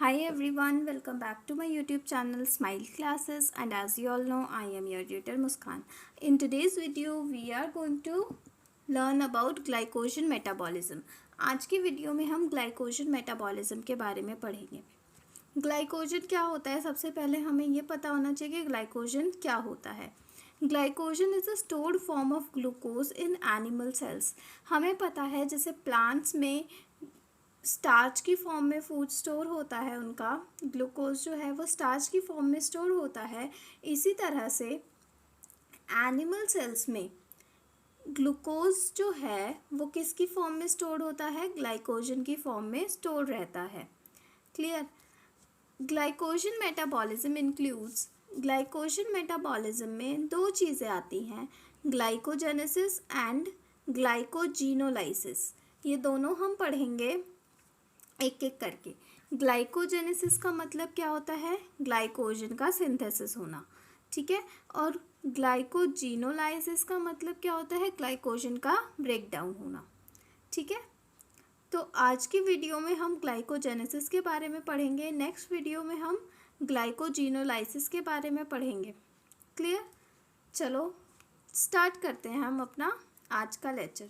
Hi everyone, welcome back to my YouTube channel Smile Classes, and as you all know I am your tutor Muskan. In today's video we are going to learn about glycogen metabolism. आज की video में हम glycogen metabolism के बारे में पढ़ेंगे। Glycogen क्या होता है, सबसे पहले हमें ये पता होना चाहिए कि ग्लाइकोजन क्या होता है। Glycogen is a stored form of glucose in animal cells. हमें पता है जैसे प्लांट्स में स्टार्च की फॉर्म में फूड स्टोर होता है, उनका ग्लूकोज जो है वो स्टार्च की फॉर्म में स्टोर होता है। इसी तरह से एनिमल सेल्स में ग्लूकोज जो है वो किसकी फॉर्म में स्टोर होता है, ग्लाइकोजन की फॉर्म में स्टोर रहता है। Clear. Glycogen metabolism includes, glycogen metabolism में दो चीज़ें आती हैं, ग्लाइकोजेनेसिस एंड ग्लाइकोजीनोलाइसिस। ये दोनों हम पढ़ेंगे एक एक करके। ग्लाइकोजेनेसिस का मतलब क्या होता है, ग्लाइकोजन का सिंथेसिस होना, ठीक है। और ग्लाइकोजीनोलाइसिस का मतलब क्या होता है, ग्लाइकोजन का ब्रेक डाउन होना, ठीक है। तो आज की वीडियो में हम ग्लाइकोजेनेसिस के बारे में पढ़ेंगे, नेक्स्ट वीडियो में हम ग्लाइकोजीनोलाइसिस के बारे में पढ़ेंगे। क्लियर। चलो स्टार्ट करते हैं हम अपना आज का लेक्चर।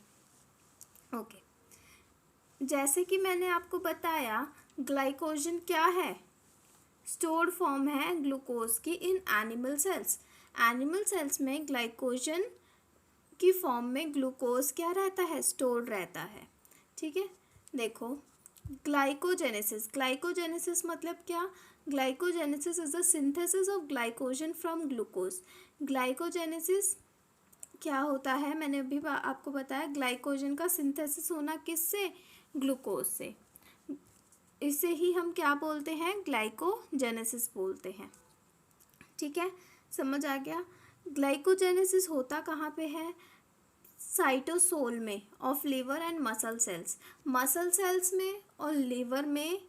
ओके, जैसे कि मैंने आपको बताया ग्लाइकोजन क्या है, स्टोर्ड फॉर्म है ग्लूकोज की in animal cells. Animal cells में ग्लाइकोजन की फॉर्म में ग्लूकोज क्या रहता है, स्टोर्ड रहता है, ठीक है। देखो ग्लाइकोजेनेसिस, ग्लाइकोजेनेसिस मतलब क्या, glycogenesis is the synthesis of glycogen from glucose. Glycogenesis क्या होता है, मैंने अभी आपको बताया, ग्लाइकोजन का सिंथेसिस होना किससे, ग्लूकोज से। इसे ही हम क्या बोलते हैं, ग्लाइकोजेनेसिस बोलते हैं, ठीक है। समझ आ गया। ग्लाइकोजेनेसिस होता कहाँ पे है, साइटोसोल में of liver and muscle cells. Muscle cells में और लिवर में,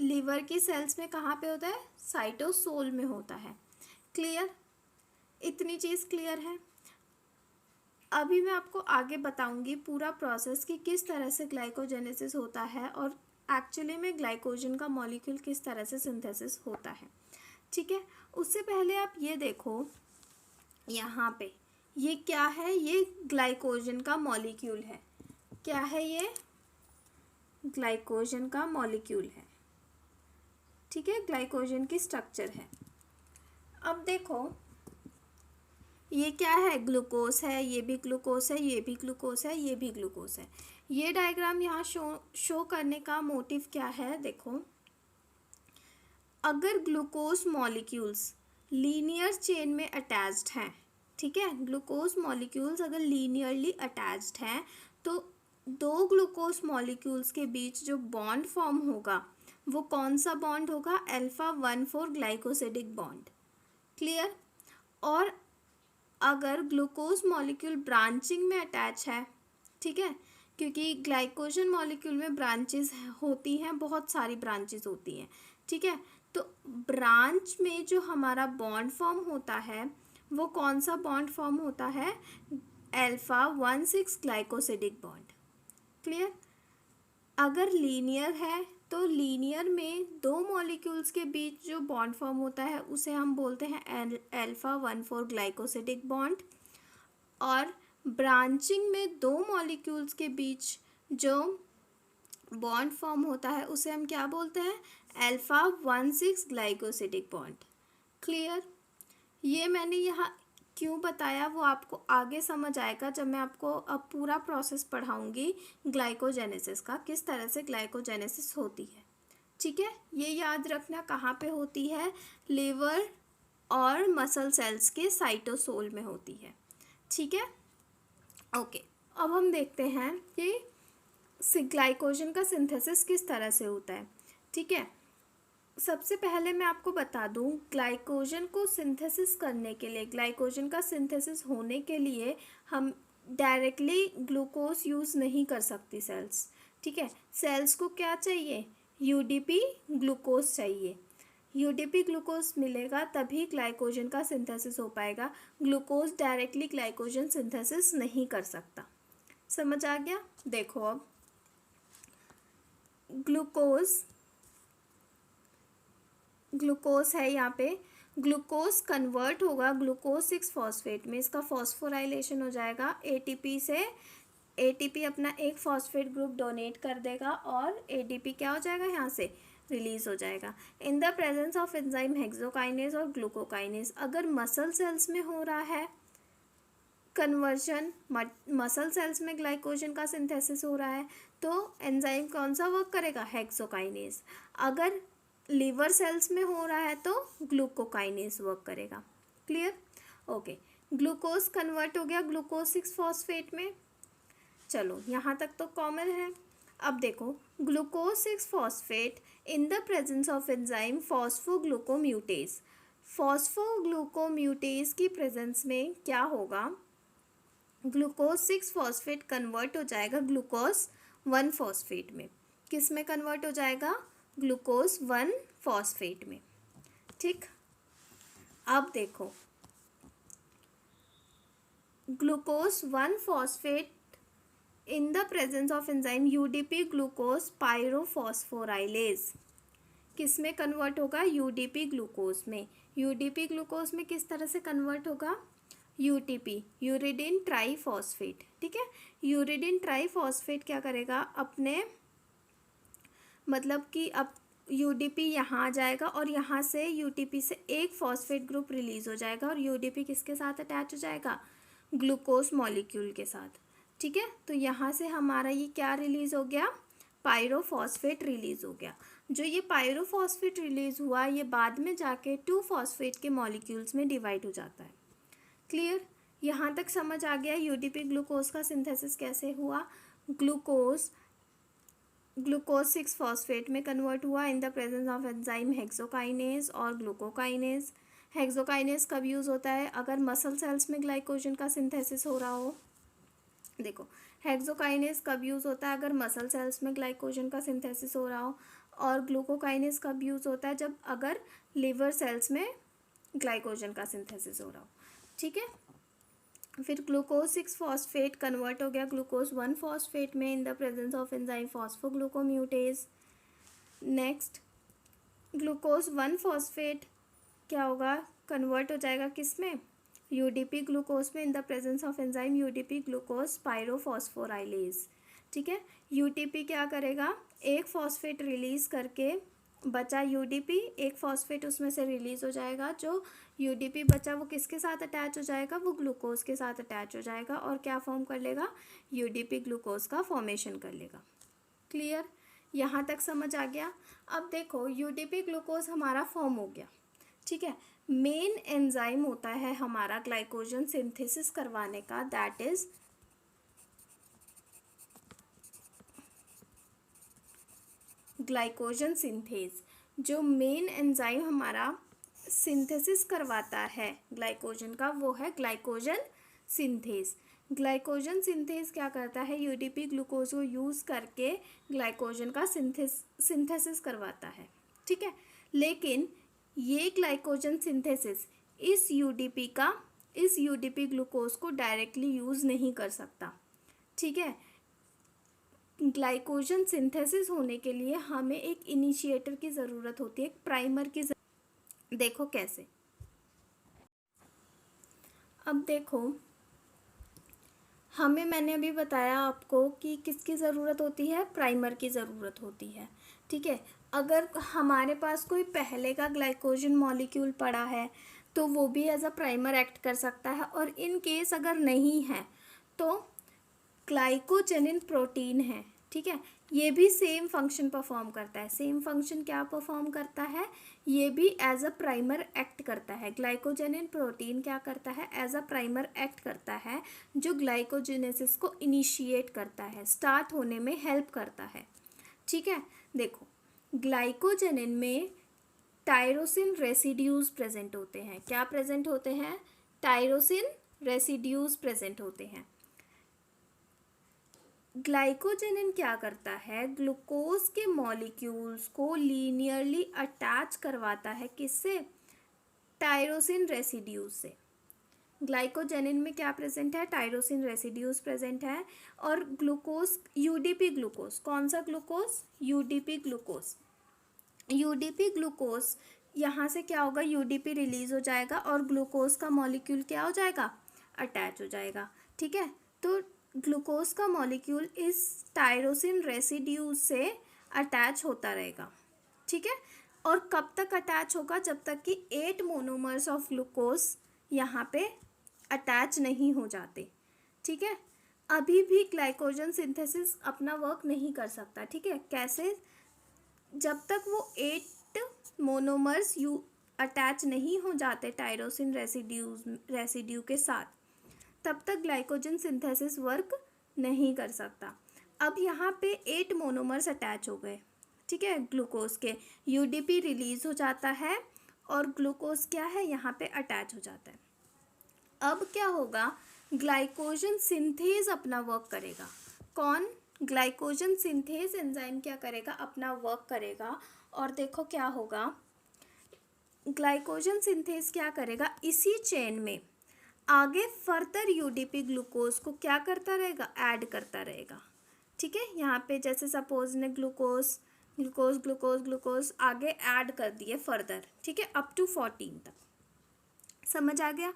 लिवर की सेल्स में कहाँ पे होता है, साइटोसोल में होता है। क्लियर, इतनी चीज़ क्लियर है। अभी मैं आपको आगे बताऊंगी पूरा प्रोसेस कि किस तरह से ग्लाइकोजेनेसिस होता है और एक्चुअली में ग्लाइकोजन का मॉलिक्यूल किस तरह से सिंथेसिस होता है, ठीक है। उससे पहले आप ये देखो यहाँ पे, ये क्या है, ये ग्लाइकोजन का मॉलिक्यूल है। क्या है ये, ग्लाइकोजन का मॉलिक्यूल है, ठीक है, ग्लाइकोजन की स्ट्रक्चर है। अब देखो ये क्या है, ग्लूकोज है, ये भी ग्लूकोज है, ये भी ग्लूकोज है, ये भी ग्लूकोज है। ये डायग्राम यहाँ शो करने का मोटिव क्या है, देखो अगर ग्लूकोज मॉलिक्यूल्स लीनियर चेन में अटैच्ड हैं, ठीक है, ग्लूकोज मॉलिक्यूल्स अगर लीनियरली अटैच्ड हैं तो दो ग्लूकोज मॉलिक्यूल्स के बीच जो बॉन्ड फॉर्म होगा वो कौन सा बॉन्ड होगा, अल्फा 1,4 ग्लाइकोसिडिक बॉन्ड। क्लियर। और अगर ग्लूकोज मॉलिक्यूल ब्रांचिंग में अटैच है, ठीक है, क्योंकि ग्लाइकोजन मॉलिक्यूल में ब्रांचेस होती हैं, बहुत सारी ब्रांचेस होती हैं, ठीक है। तो ब्रांच में जो हमारा बॉन्ड फॉर्म होता है वो कौन सा बॉन्ड फॉर्म होता है, अल्फा 1,6 ग्लाइकोसिडिक बॉन्ड। क्लियर। अगर लीनियर है तो लीनियर में दो मॉलिक्यूल्स के बीच जो बॉन्ड फॉर्म होता है उसे हम बोलते हैं अल्फा 1,4 ग्लाइकोसिडिक बॉन्ड। और ब्रांचिंग में दो मॉलिक्यूल्स के बीच जो बॉन्ड फॉर्म होता है उसे हम क्या बोलते हैं, अल्फा 1,6 ग्लाइकोसिडिक बॉन्ड। क्लियर। ये मैंने यहाँ क्यों बताया वो आपको आगे समझ आएगा जब मैं आपको अब पूरा प्रोसेस पढ़ाऊँगी ग्लाइकोजेनेसिस का, किस तरह से ग्लाइकोजेनेसिस होती है, ठीक है। ये याद रखना कहाँ पे होती है, लिवर और मसल सेल्स के साइटोसोल में होती है, ठीक है। ओके, अब हम देखते हैं कि ग्लाइकोजन का सिंथेसिस किस तरह से होता है, ठीक है। सबसे पहले मैं आपको बता दूं, ग्लाइकोजन को सिंथेसिस करने के लिए, ग्लाइकोजन का सिंथेसिस होने के लिए हम डायरेक्टली ग्लूकोज यूज़ नहीं कर सकती सेल्स, ठीक है। सेल्स को क्या चाहिए, यूडीपी ग्लूकोज चाहिए। यूडीपी ग्लूकोज मिलेगा तभी ग्लाइकोजन का सिंथेसिस हो पाएगा, ग्लूकोज डायरेक्टली ग्लाइकोजन सिंथेसिस नहीं कर सकता। समझ आ गया। देखो अब ग्लूकोज ग्लूकोज है यहाँ पे, ग्लूकोज कन्वर्ट होगा ग्लूकोज 6 फॉस्फेट में, इसका फॉस्फोराइलेशन हो जाएगा एटीपी से, एटीपी अपना एक फॉस्फेट ग्रुप डोनेट कर देगा और एडीपी क्या हो जाएगा यहाँ से रिलीज हो जाएगा इन the presence of enzyme hexokinase और ग्लूकोकाइनेज। अगर मसल सेल्स में हो रहा है कन्वर्जन, मसल सेल्स में ग्लाइकोजन का सिंथेसिस हो रहा है तो एंजाइम कौन सा वर्क करेगा, हेक्सोकाइनेज। अगर लीवर सेल्स में हो रहा है तो ग्लूकोकाइनेज वर्क करेगा। Clear, okay. ग्लूकोज कन्वर्ट हो गया ग्लूकोज 6 फॉस्फेट में, चलो यहाँ तक तो कॉमन है। अब देखो glucose 6 phosphate in the presence of enzyme phosphoglucomutase, phosphoglucomutase की प्रेजेंस में क्या होगा, ग्लूकोज 6 फॉस्फेट कन्वर्ट हो जाएगा ग्लूकोज 1 फॉस्फेट में। किस में कन्वर्ट हो जाएगा, ग्लूकोज 1 फॉस्फेट में। ठीक, अब देखो glucose 1 phosphate in the presence of enzyme UDP glucose pyrophosphorylase, किस में कन्वर्ट होगा, यूडीपी ग्लूकोज में। यूडीपी ग्लूकोज में किस तरह से कन्वर्ट होगा, यूटीपी यूरिडिन ट्राईफॉस्फेट। ठीक है, यूरिडिन ट्राईफॉस्फेट क्या करेगा अपने, मतलब कि अब यूडीपी यहाँ आ जाएगा और यहाँ से यूटीपी से एक फॉस्फेट ग्रुप रिलीज हो जाएगा और यूडीपी किसके साथ अटैच हो जाएगा, ग्लूकोज मॉलिक्यूल के साथ। ठीक है, तो यहाँ से हमारा ये क्या रिलीज हो गया, पायरोफॉस्फेट रिलीज हो गया। जो ये पायरोफॉस्फेट रिलीज हुआ ये बाद में जाके 2 फॉस्फेट के मॉलिक्यूल्स में डिवाइड हो जाता है। क्लियर, यहाँ तक समझ आ गया यूडीपी ग्लूकोज का सिंथेसिस कैसे हुआ। ग्लूकोज 6 फॉस्फेट में कन्वर्ट हुआ इन the presence of enzyme hexokinase और ग्लूकोकाइनेज। हेक्सोकाइनेज कब यूज़ होता है, अगर मसल सेल्स में ग्लाइकोजन का सिंथेसिस हो रहा हो। देखो हेक्सोकाइनेज कब यूज़ होता है, अगर मसल सेल्स में ग्लाइकोजन का सिंथेसिस हो रहा हो, और ग्लूकोकाइनेज कब यूज़ होता है, जब अगर लिवर सेल्स में ग्लाइकोजन का सिंथेसिस हो रहा हो। ठीक है, फिर ग्लूकोज 6 फॉस्फेट कन्वर्ट हो गया ग्लूकोज 1 फॉस्फेट में in the presence of enzyme phosphoglucomutase. Next glucose 1 phosphate क्या होगा, कन्वर्ट हो जाएगा किस में, यूडीपी ग्लूकोज में in the presence of enzyme UDP glucose pyrophosphorylase. ठीक है, यूटीपी क्या करेगा, एक फॉस्फेट रिलीज करके बचा यूडीपी, एक फॉस्फेट उसमें से रिलीज हो जाएगा, जो यूडीपी बचा वो किसके साथ अटैच हो जाएगा, वो ग्लूकोज के साथ अटैच हो जाएगा और क्या फॉर्म कर लेगा, यूडीपी ग्लूकोज का फॉर्मेशन कर लेगा। क्लियर, यहाँ तक समझ आ गया। अब देखो यूडीपी ग्लूकोज हमारा फॉर्म हो गया। ठीक है, मेन एंजाइम होता है हमारा ग्लाइकोजन सिंथेसिस करवाने का, दैट इज ग्लाइकोजन सिंथेज। जो मेन एंजाइम हमारा सिंथेसिस करवाता है ग्लाइकोजन का वो है ग्लाइकोजन सिंथेज। ग्लाइकोजन सिंथेज क्या करता है, यूडीपी ग्लूकोज को यूज़ करके ग्लाइकोजन का सिंथेसिस करवाता है। ठीक है, लेकिन ये ग्लाइकोजन सिंथेसिस इस यूडीपी ग्लूकोज को डायरेक्टली यूज़ नहीं कर सकता। ठीक है, ग्लाइकोजन सिंथेसिस होने के लिए हमें एक इनिशिएटर की ज़रूरत होती है, एक प्राइमर की देखो कैसे। अब देखो मैंने अभी बताया आपको कि किसकी ज़रूरत होती है, प्राइमर की ज़रूरत होती है। ठीक है, अगर हमारे पास कोई पहले का ग्लाइकोजन मॉलिक्यूल पड़ा है तो वो भी एज अ प्राइमर एक्ट कर सकता है, और इन केस अगर नहीं है तो ग्लाइकोजेनिन प्रोटीन है। ठीक है, ये भी सेम फंक्शन परफॉर्म करता है। सेम फंक्शन क्या परफॉर्म करता है, ये भी एज अ प्राइमर एक्ट करता है। ग्लाइकोजेनिन प्रोटीन क्या करता है, एज अ प्राइमर एक्ट करता है, जो ग्लाइकोजेनेसिस को इनिशिएट करता है, स्टार्ट होने में हेल्प करता है। ठीक है, देखो ग्लाइकोजेनिन में टायरोसिन रेसिड्यूज प्रेजेंट होते हैं। क्या प्रेजेंट होते हैं, टायरोसिन रेसिड्यूज प्रेजेंट होते हैं। ग्लाइकोजेनिन क्या करता है, ग्लूकोज के मॉलिक्यूल्स को लीनियरली अटैच करवाता है, किससे, टायरोसिन रेसिड्यूज से। ग्लाइकोजेनिन में क्या प्रेजेंट है, टायरोसिन रेसिड्यूज प्रेजेंट है। और ग्लूकोज, यूडीपी ग्लूकोज, कौन सा ग्लूकोज, यूडीपी ग्लूकोज यहाँ से क्या होगा, यूडीपी रिलीज हो जाएगा और ग्लूकोज का मॉलिक्यूल क्या हो जाएगा, अटैच हो जाएगा। ठीक है, तो ग्लूकोज का मॉलिक्यूल इस टायरोसिन रेसिड्यूज से अटैच होता रहेगा। ठीक है, और कब तक अटैच होगा, जब तक कि 8 मोनोमर्स ऑफ ग्लूकोज यहाँ पे अटैच नहीं हो जाते। ठीक है, अभी भी ग्लाइकोजन सिंथेसिस अपना वर्क नहीं कर सकता। ठीक है, कैसे, जब तक वो 8 मोनोमर्स अटैच नहीं हो जाते टायरोसिन रेसिड्यू के साथ, तब तक ग्लाइकोजन सिंथेसिस वर्क नहीं कर सकता। अब यहाँ पे 8 मोनोमर्स अटैच हो गए। ठीक है, ग्लूकोज के यूडीपी रिलीज हो जाता है और ग्लूकोज क्या है, यहाँ पे अटैच हो जाता है। अब क्या होगा, ग्लाइकोजन सिंथेज अपना वर्क करेगा। कौन, ग्लाइकोजन सिंथेज एंजाइम क्या करेगा, अपना वर्क करेगा। और देखो क्या होगा, ग्लाइकोजन सिंथेज क्या करेगा, इसी चेन में आगे फर्दर यूडीपी ग्लूकोज को क्या करता रहेगा, ऐड करता रहेगा। ठीक है, यहाँ पे जैसे सपोज ने ग्लूकोज ग्लूकोज ग्लूकोज ग्लूकोज आगे ऐड कर दिए फर्दर। ठीक है, अप टू 14 तक। समझ आ गया,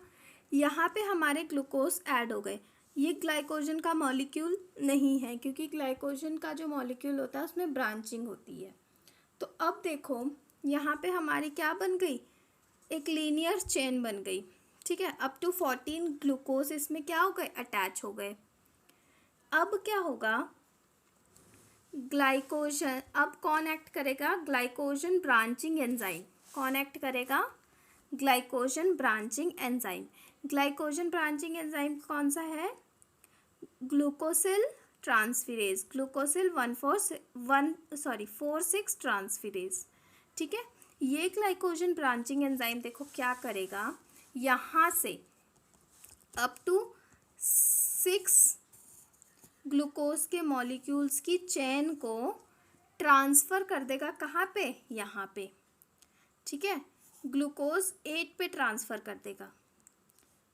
यहाँ पे हमारे ग्लूकोज ऐड हो गए। ये ग्लाइकोजन का मॉलिक्यूल नहीं है, क्योंकि ग्लाइकोजन का जो मॉलिक्यूल होता है उसमें ब्रांचिंग होती है। तो अब देखो यहाँ पे हमारी क्या बन गई, एक लीनियर चेन बन गई। ठीक है, अप टू 14 ग्लूकोज इसमें क्या हो गए, अटैच हो गए। अब क्या होगा, ग्लाइकोजन, अब कौन एक्ट करेगा, ग्लाइकोजन ब्रांचिंग एंजाइम। कौन एक्ट करेगा, glycogen branching enzyme. Glycogen branching enzyme कौन सा है, ग्लूकोसिल ट्रांसफेरेज, ग्लूकोसिल 4,6 ट्रांसफेरेज। ठीक है, ये ग्लाइकोजन ब्रांचिंग एंजाइम देखो क्या करेगा, यहाँ से अप टू 6 ग्लूकोज के मॉलिक्यूल्स की चेन को ट्रांसफ़र कर देगा, कहाँ पे, यहाँ पे। ठीक है, ग्लूकोज 8 पे ट्रांसफ़र कर देगा।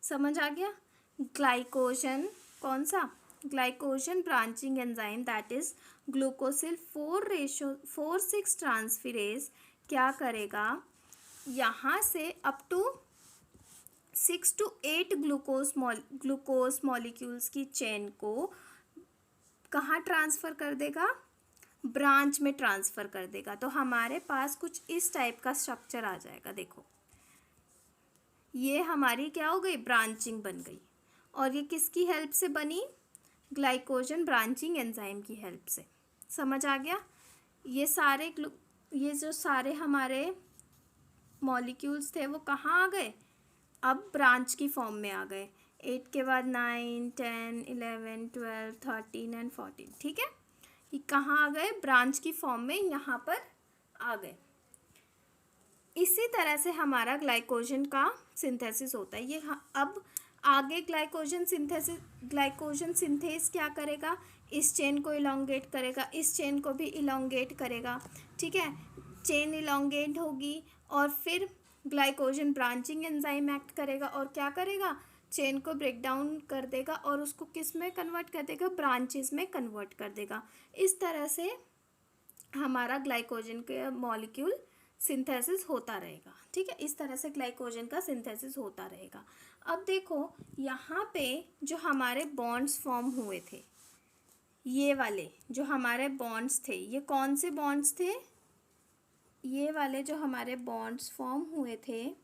समझ आ गया, ग्लाइकोजन कौन सा, glycogen branching enzyme that is glucosyl 4,6 transferase क्या करेगा, यहाँ से up to 6 to 8 glucose molecules की चेन को कहाँ ट्रांसफ़र कर देगा, ब्रांच में ट्रांसफ़र कर देगा। तो हमारे पास कुछ इस टाइप का स्ट्रक्चर आ जाएगा। देखो ये हमारी क्या हो गई, ब्रांचिंग बन गई। और ये किसकी हेल्प से बनी, ग्लाइकोजन ब्रांचिंग एंजाइम की हेल्प से। समझ आ गया, ये जो सारे हमारे मॉलिक्यूल्स थे वो कहाँ आ गए, अब ब्रांच की फॉर्म में आ गए। 8 के बाद 9, 10, 11, 12, 13 एंड 14। ठीक है, ये कहाँ आ गए, ब्रांच की फॉर्म में यहाँ पर आ गए। इसी तरह से हमारा ग्लाइकोजन का सिंथेसिस होता है। ये अब आगे ग्लाइकोजन सिंथेस क्या करेगा, इस चेन को इलोंगेट करेगा, इस चेन को भी इलोंगेट करेगा। ठीक है, चेन इलोंगेट होगी और फिर ग्लाइकोजन ब्रांचिंग एंजाइम एक्ट करेगा और क्या करेगा, चेन को ब्रेक डाउन कर देगा और उसको किस में कन्वर्ट कर देगा, ब्रांचेस में कन्वर्ट कर देगा। इस तरह से हमारा ग्लाइकोजन के मॉलिक्यूल सिंथेसिस होता रहेगा। ठीक है, इस तरह से ग्लाइकोजन का सिंथेसिस होता रहेगा। अब देखो यहाँ पे जो हमारे बॉन्ड्स फॉर्म हुए थे, ये वाले जो हमारे बॉन्ड्स थे, ये कौन से बॉन्ड्स थे, ये वाले जो हमारे बॉन्ड्स फॉर्म हुए थे,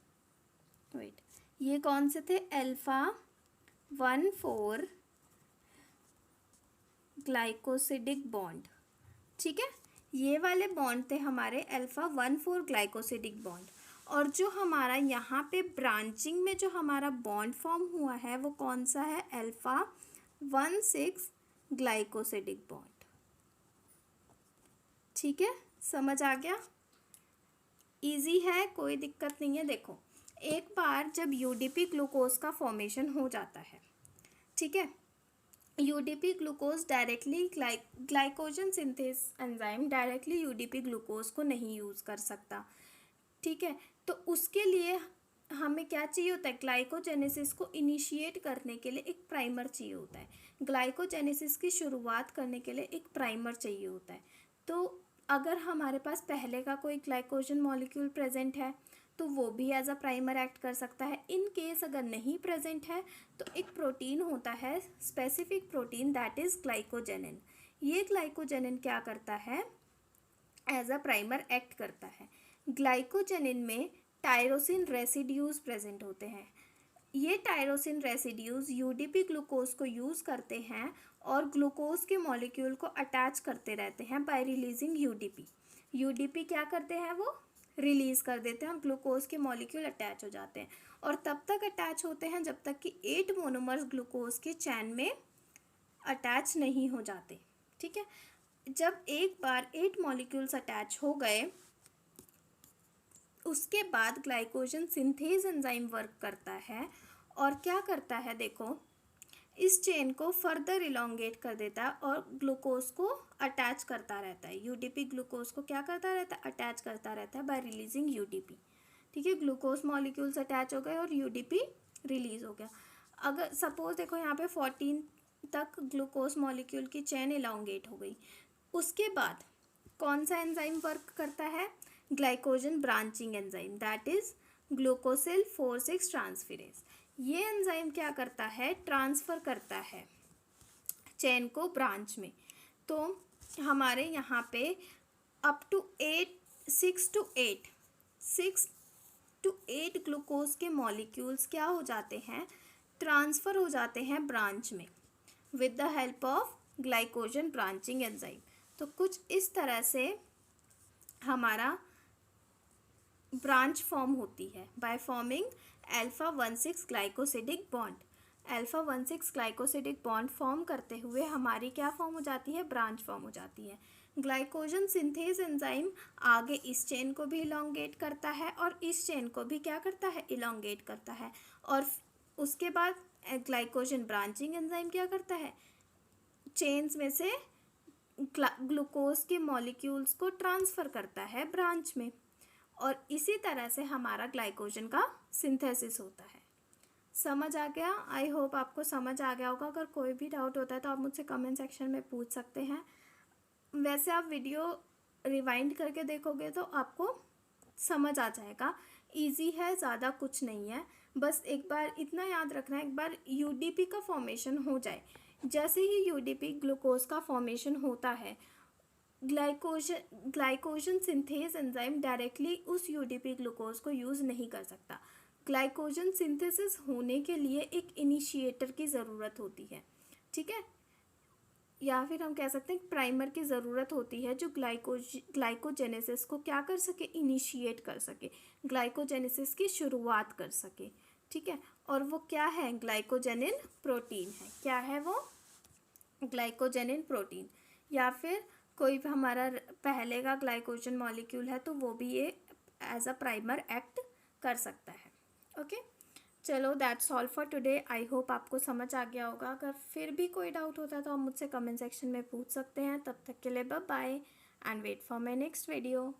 वेट, ये कौन से थे, अल्फा 1,4 ग्लाइकोसिडिक बॉन्ड। ठीक है, ये वाले बॉन्ड थे हमारे अल्फा 1,4 ग्लाइकोसिडिक बॉन्ड। और जो हमारा यहाँ पे ब्रांचिंग में जो हमारा बॉन्ड फॉर्म हुआ है वो कौन सा है, अल्फा 1,6 ग्लाइकोसिडिक बॉन्ड। ठीक है, समझ आ गया, इजी है, कोई दिक्कत नहीं है। देखो एक बार जब यूडीपी ग्लूकोज का फॉर्मेशन हो जाता है, ठीक है, UDP glucose directly glycogen synthase enzyme directly UDP glucose को नहीं यूज़ कर सकता। ठीक है, तो उसके लिए हमें क्या चाहिए होता है, ग्लाइकोजेनेसिस को इनिशिएट करने के लिए एक प्राइमर चाहिए होता है। ग्लाइकोजेनेसिस की शुरुआत करने के लिए एक प्राइमर चाहिए होता है। तो अगर हमारे पास पहले का कोई ग्लाइकोजन मॉलिक्यूल प्रेजेंट है तो वो भी एज अ प्राइमर एक्ट कर सकता है। इन केस अगर नहीं प्रेजेंट है तो एक प्रोटीन होता है, स्पेसिफिक प्रोटीन, दैट इज ग्लाइकोजेनिन। ये ग्लाइकोजेनिन क्या करता है, एज अ प्राइमर एक्ट करता है। ग्लाइकोजेनिन में टायरोसिन रेसिड्यूज प्रेजेंट होते हैं। ये टायरोसिन रेसिड्यूज यूडीपी ग्लूकोज को यूज़ करते हैं और ग्लूकोज के मॉलिक्यूल को अटैच करते रहते हैं बाय रिलीजिंग यूडीपी। यूडीपी क्या करते हैं, वो रिलीज़ कर देते हैं और ग्लूकोज के मॉलिक्यूल अटैच हो जाते हैं, और तब तक अटैच होते हैं जब तक कि 8 मोनोमर्स ग्लूकोज के चैन में अटैच नहीं हो जाते। ठीक है, जब एक बार 8 मॉलिक्यूल्स अटैच हो गए उसके बाद ग्लाइकोजन सिंथेज एंजाइम वर्क करता है और क्या करता है, देखो इस चेन को फर्दर इलोंगेट कर देता है और ग्लूकोज को अटैच करता रहता है। यूडीपी ग्लूकोज को क्या करता रहता है, अटैच करता रहता है बाय रिलीजिंग यूडीपी। ठीक है, ग्लूकोज मॉलिक्यूल्स अटैच हो गए और यूडीपी रिलीज हो गया। अगर सपोज देखो यहाँ पे 14 तक ग्लूकोज मॉलिक्यूल की चेन इलोंगेट हो गई, उसके बाद कौन सा एंजाइम वर्क करता है, glycogen branching enzyme, that is glucosyl 4,6 transferase. ये एंजाइम क्या करता है, ट्रांसफ़र करता है चेन को ब्रांच में। तो हमारे यहाँ पे अप टू 6 to 8 ग्लूकोज के मॉलिक्यूल्स क्या हो जाते हैं, ट्रांसफ़र हो जाते हैं ब्रांच में with the help of glycogen branching enzyme. तो कुछ इस तरह से हमारा ब्रांच फॉर्म होती है by forming alpha 1,6 glycosidic bond. Alpha 1,6 glycosidic bond form करते हुए हमारी क्या फॉर्म हो जाती है, ब्रांच फॉर्म हो जाती है। ग्लाइकोजन सिंथेज एंजाइम आगे इस चेन को भी इलोंगेट करता है और इस चेन को भी क्या करता है, इलोंगेट करता है, और उसके बाद ग्लाइकोजन ब्रांचिंग एंजाइम क्या करता है, चेन्स में से ग्लूकोज के मॉलिक्यूल्स को ट्रांसफ़र करता है ब्रांच में, और इसी तरह से हमारा ग्लाइकोजन का सिंथेसिस होता है। समझ आ गया? आई होप आपको समझ आ गया होगा। अगर कोई भी डाउट होता है तो आप मुझसे कमेंट सेक्शन में पूछ सकते हैं। वैसे आप वीडियो रिवाइंड करके देखोगे तो आपको समझ आ जाएगा, इजी है, ज़्यादा कुछ नहीं है। बस एक बार इतना याद रखना है, एक बार यूडीपी का फॉर्मेशन हो जाए, जैसे ही यूडीपी ग्लूकोज का फॉर्मेशन होता है, ग्लाइकोजन सिंथेज एंजाइम डायरेक्टली उस यूडीपी ग्लूकोज को यूज़ नहीं कर सकता। ग्लाइकोजन सिंथेसिस होने के लिए एक इनिशिएटर की ज़रूरत होती है। ठीक है, या फिर हम कह सकते हैं प्राइमर की ज़रूरत होती है जो ग्लाइकोजेनेसिस को क्या कर सके, इनिशिएट कर सके, ग्लाइकोजेनेसिस की शुरुआत कर सके। ठीक है, और वो क्या है, ग्लाइकोजेनिन प्रोटीन है। क्या है वो, ग्लाइकोजेनिन प्रोटीन। या फिर कोई भी हमारा पहले का ग्लाइकोजन मॉलिक्यूल है तो वो भी ये एज अ प्राइमर एक्ट कर सकता है। ओके, चलो that's all for today. I hope आपको समझ आ गया होगा। अगर फिर भी कोई डाउट होता है तो आप मुझसे कमेंट सेक्शन में पूछ सकते हैं। तब तक के लिए bye bye and wait for my next video.